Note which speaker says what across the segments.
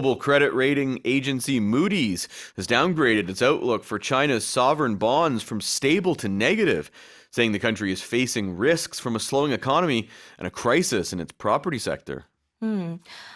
Speaker 1: Global credit rating agency Moody's has downgraded its outlook for China's sovereign bonds from stable to negative, saying the country is facing risks from a slowing economy and a crisis in its property sector.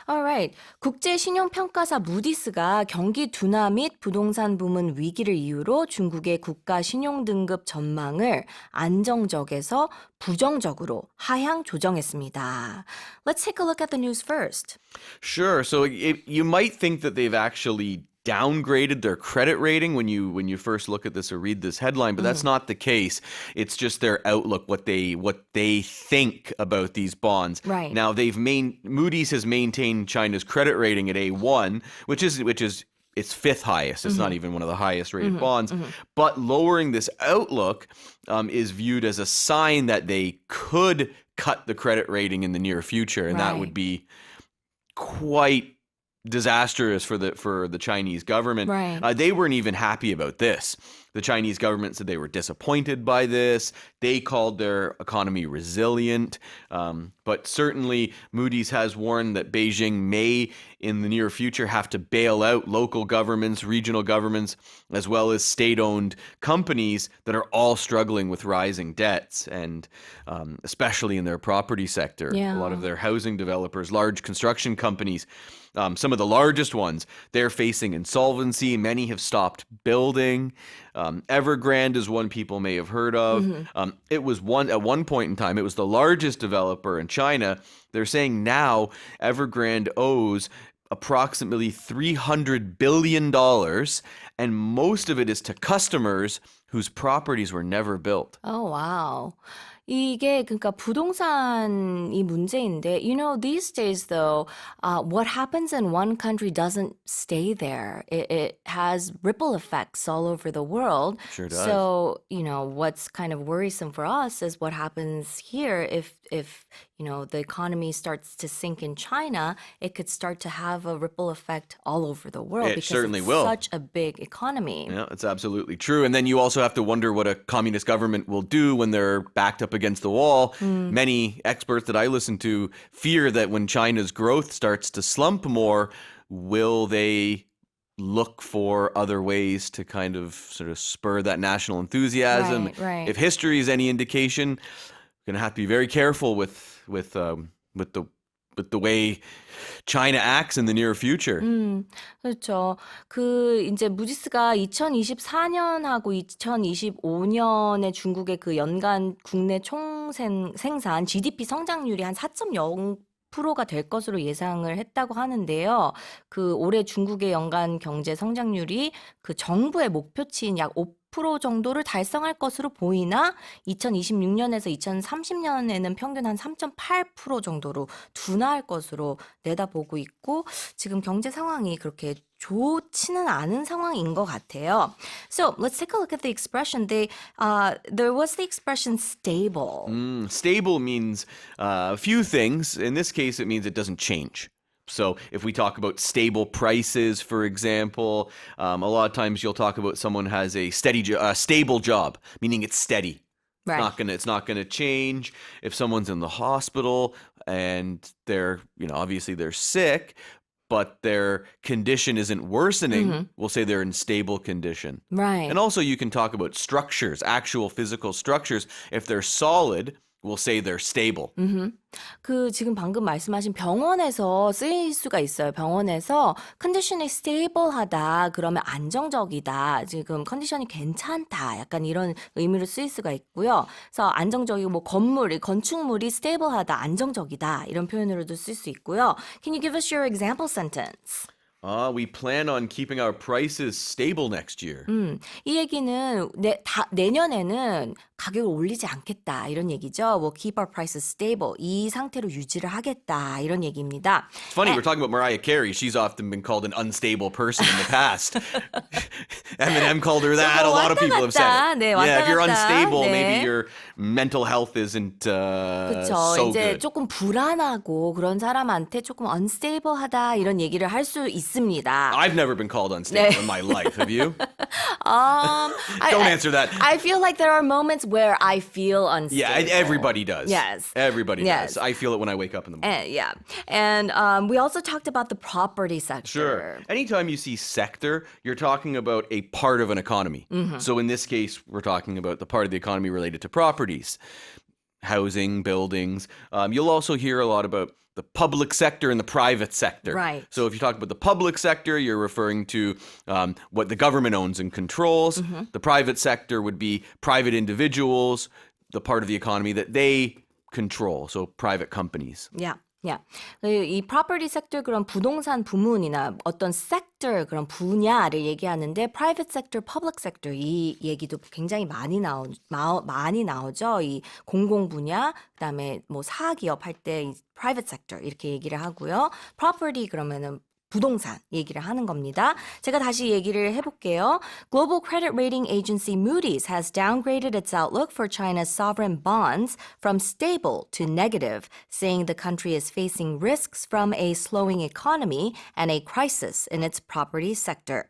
Speaker 2: Alright. 국제신용평가사 무디스가 경기 둔화 및 부동산 부문 위기를 이유로 중국의 국가신용등급 전망을 안정적에서 부정적으로 하향 조정했습니다. Let's take a look at the news first.
Speaker 1: Sure. So you might think that they've actually downgraded their credit rating when you first look at this or read this headline, but that's not the case. It's just their outlook, what they think about these bonds.
Speaker 2: Right.
Speaker 1: Now Moody's has maintained China's credit rating at A1, which is its fifth highest. It's not even one of the highest rated bonds. But lowering this outlook is viewed as a sign that they could cut the credit rating in the near future, and that would be quite disastrous for the Chinese government.
Speaker 2: Right.
Speaker 1: They weren't even happy about this. The Chinese government said they were disappointed by this. They called their economy resilient. But certainly Moody's has warned that Beijing may, in the near future, have to bail out local governments, regional governments, as well as state-owned companies that are all struggling with rising debts, and especially in their property sector.
Speaker 2: Yeah.
Speaker 1: A lot of their housing developers, large construction companies, some of the largest ones, they're facing insolvency. Many have stopped building. Evergrande is one people may have heard of. It was at one point in time, it was the largest developer in China. They're saying now Evergrande owes approximately $300 billion, and most of it is to customers whose properties were never built.
Speaker 2: Oh, wow. 이게 그러니까 부동산이 문제인데, these days though, what happens in one country doesn't stay there. It has ripple effects all over the world.
Speaker 1: Sure does.
Speaker 2: So, what's kind of worrisome for us is what happens here if the economy starts to sink in China, it could start to have a ripple effect all over the world.
Speaker 1: It
Speaker 2: because
Speaker 1: certainly
Speaker 2: it's
Speaker 1: will.
Speaker 2: such a big economy.
Speaker 1: Yeah, that's absolutely true. And then you also have to wonder what a communist government will do when they're backed up against the wall. Many experts that I listen to fear that when China's growth starts to slump more, will they look for other ways to kind of sort of spur that national enthusiasm?
Speaker 2: Right.
Speaker 1: If history is any indication, we're going to have to be very careful with the way China acts in the near future.
Speaker 2: 그렇죠. 이제 무디스가 2024년하고 2025년에 중국의 그 연간 국내 생산 GDP 성장률이 한 4.0%가 될 것으로 예상을 했다고 하는데요. 올해 중국의 연간 경제 성장률이 정부의 목표치인 약 5% 정도를 달성할 것으로 보이나 2026년에서 2030년에는 평균 한 3.8% 정도로 둔화할 것으로 내다보고 있고, 지금 경제 상황이 그렇게 좋지는 않은 상황인 것 같아요. So let's take a look at the expression. There was the expression stable.
Speaker 1: Stable means a few things. In this case, it means it doesn't change. So if we talk about stable prices, for example, a lot of times you'll talk about someone has a stable job, meaning it's steady.
Speaker 2: Right.
Speaker 1: It's not gonna change. If someone's in the hospital and they're, obviously they're sick, but their condition isn't worsening, we'll say they're in stable condition.
Speaker 2: Right.
Speaker 1: And also you can talk about structures, actual physical structures. If they're solid, we'll say they're stable.
Speaker 2: 지금 방금 말씀하신 병원에서 쓰일 수가 있어요. 병원에서 컨디션이 스테이블하다, 그러면 안정적이다, 지금 컨디션이 괜찮다, 약간 이런 의미로 쓰일 수가 있고요. 그래서 안정적이고 건축물이 스테이블하다, 안정적이다, 이런 표현으로도 쓸 수 있고요. Can you give us your example sentence?
Speaker 1: We plan on keeping our prices stable next year.
Speaker 2: 이 얘기는 내년에는 가격을 올리지 않겠다, 이런 얘기죠. We'll keep our prices stable. 이 상태로 유지를 하겠다, 이런 얘기입니다.
Speaker 1: It's funny, we're talking about Mariah Carey. She's often been called an unstable person in the past. Eminem called her that. A lot of people have said it.
Speaker 2: 네,
Speaker 1: Yeah, if you're
Speaker 2: 왔다 갔다.
Speaker 1: unstable,
Speaker 2: 네.
Speaker 1: maybe your mental health isn't
Speaker 2: 그렇죠.
Speaker 1: so
Speaker 2: 이제
Speaker 1: good.
Speaker 2: 조금 불안하고 그런 사람한테 조금 unstable하다, 이런 얘기를 할 수 있어요. 있습니다.
Speaker 1: I've never been called unstable
Speaker 2: 네.
Speaker 1: in my life. Have you?
Speaker 2: Don't
Speaker 1: answer that.
Speaker 2: I feel like there are moments where I feel unstable.
Speaker 1: Yeah, everybody does.
Speaker 2: Yes.
Speaker 1: Everybody
Speaker 2: Yes.
Speaker 1: does. I feel it when I wake up in the morning.
Speaker 2: Yeah. And we also talked about the property sector.
Speaker 1: Sure. Anytime you see sector, you're talking about a part of an economy. So in this case, we're talking about the part of the economy related to properties, housing, buildings. You'll also hear a lot about the public sector and the private sector.
Speaker 2: Right.
Speaker 1: So if you talk about the public sector, you're referring to what the government owns and controls. The private sector would be private individuals, the part of the economy that they control. So private companies.
Speaker 2: Yeah. Yeah. 이 property sector 그런 부동산 부문이나 어떤 sector 그런 분야를 얘기하는데 private sector, public sector 이 얘기도 굉장히 많이 나오죠. 이 공공 분야, 그다음에 뭐 사기업 할 때 private sector 이렇게 얘기를 하고요. property 그러면은 부동산 얘기를 하는 겁니다. 제가 다시 얘기를 해볼게요. Global credit rating agency Moody's has downgraded its outlook for China's sovereign bonds from stable to negative, saying the country is facing risks from a slowing economy and a crisis in its property sector.